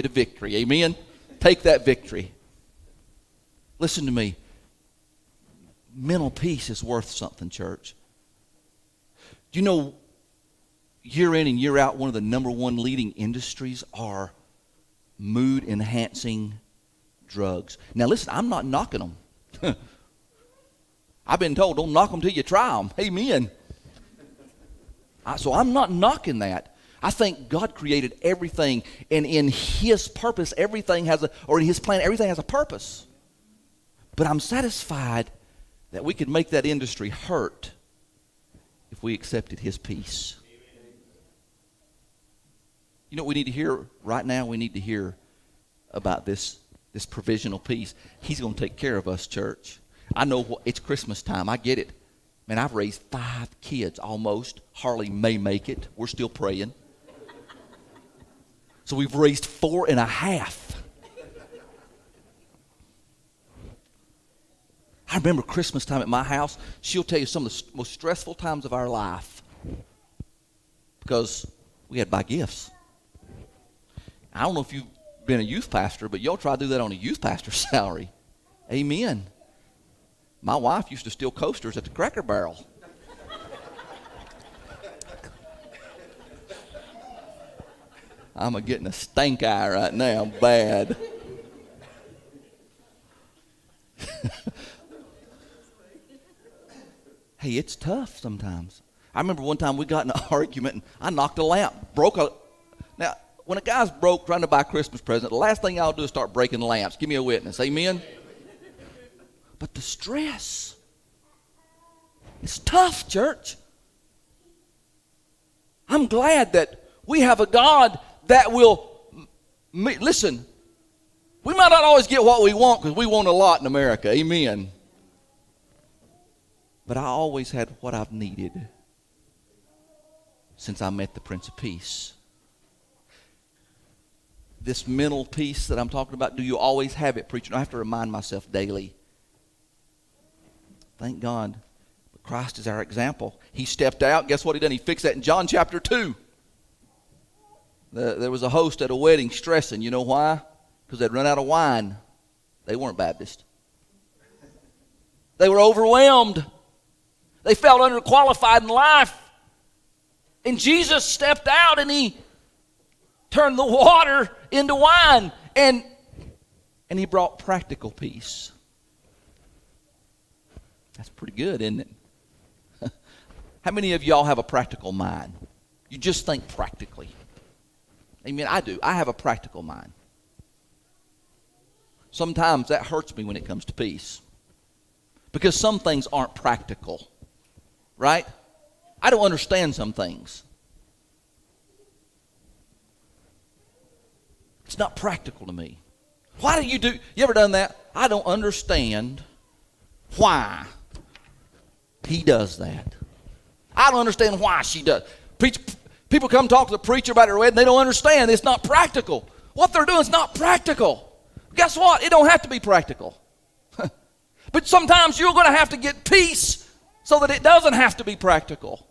a victory. Amen? Take that victory. Listen to me. Mental peace is worth something, church. Do you know, year in and year out, one of the number one leading industries are mood-enhancing drugs. Now listen, I'm not knocking them. I've been told, don't knock them till you try them. Amen. So I'm not knocking that. I think God created everything, and in His purpose, everything has or in His plan, everything has a purpose. But I'm satisfied that we could make that industry hurt if we accepted His peace. You know what we need to hear right now? We need to hear about this provisional peace. He's going to take care of us, church. I know it's Christmas time. I get it. Man, I've raised 5 kids almost. Harley may make it. We're still praying. So we've raised 4.5. I remember Christmas time at my house. She'll tell you some of the most stressful times of our life because we had to buy gifts. I don't know if you've been a youth pastor, but y'all try to do that on a youth pastor's salary. Amen. My wife used to steal coasters at the Cracker Barrel. I'm getting a stank eye right now, bad. Hey, it's tough sometimes. I remember one time we got in an argument and I knocked a lamp, Now, when a guy's broke trying to buy a Christmas present, the last thing I'll do is start breaking lamps. Give me a witness. Amen? But the stress, it's tough, church. I'm glad that we have a God that will, listen, we might not always get what we want because we want a lot in America. Amen. But I always had what I've needed since I met the Prince of Peace. This mental peace that I'm talking about, do you always have it, preacher? I have to remind myself daily. Thank God. But Christ is our example. He stepped out. Guess what he done? He fixed that in John chapter 2. There was a host at a wedding stressing. You know why? Because they'd run out of wine. They weren't Baptist. They were overwhelmed. They felt underqualified in life. And Jesus stepped out and He turned the water into wine. And He brought practical peace. That's pretty good, isn't it? How many of y'all have a practical mind? You just think practically. Amen. I do. I have a practical mind. Sometimes that hurts me when it comes to peace. Because some things aren't practical. Right? I don't understand some things. It's not practical to me. Why do? You ever done that? I don't understand why he does that. I don't understand why she does. People come talk to the preacher about their wedding. They don't understand. It's not practical. What they're doing is not practical. Guess what? It don't have to be practical. But sometimes you're going to have to get peace so that it doesn't have to be practical.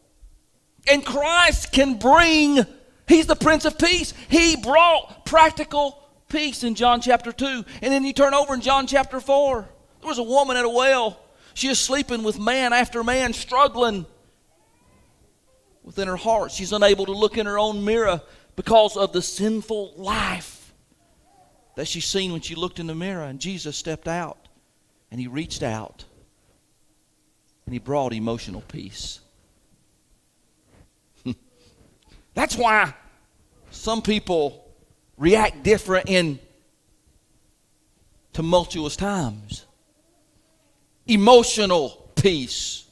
And Christ can bring, He's the Prince of Peace. He brought practical peace in John chapter 2. And then you turn over in John chapter 4. There was a woman at a well. She is sleeping with man after man, struggling within her heart. She's unable to look in her own mirror because of the sinful life that she's seen when she looked in the mirror. And Jesus stepped out and He reached out and He brought emotional peace. That's why some people react different in tumultuous times. Emotional peace.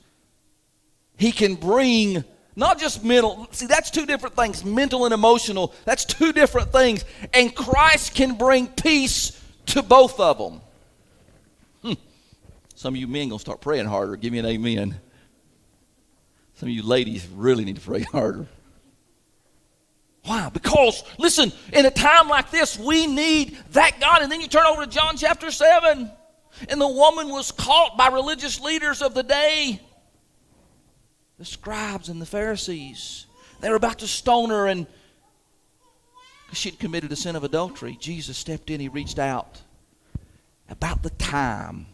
He can bring not just mental. See, that's two different things. Mental and emotional. That's two different things. And Christ can bring peace to both of them. Some of you men going to start praying harder. Give me an amen. Some of you ladies really need to pray harder. Why? Because, listen, in a time like this, we need that God. And then you turn over to John chapter 7. And the woman was caught by religious leaders of the day. The scribes and the Pharisees. They were about to stone her. And She'd committed a sin of adultery. Jesus stepped in. He reached out. About the time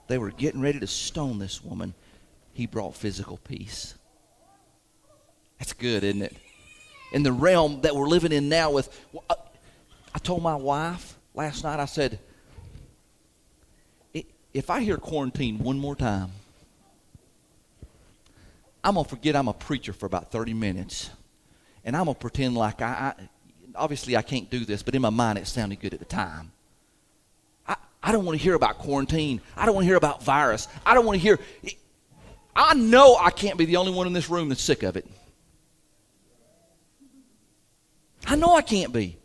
they were getting ready to stone this woman, he brought physical peace. That's good, isn't it? In the realm that we're living in now with... I told my wife last night, I said, if I hear quarantine one more time, I'm going to forget I'm a preacher for about 30 minutes. And I'm going to pretend like obviously I can't do this, but in my mind it sounded good at the time. I don't want to hear about quarantine. I don't want to hear about virus. I don't want to hear... I know I can't be the only one in this room that's sick of it. I know I can't be.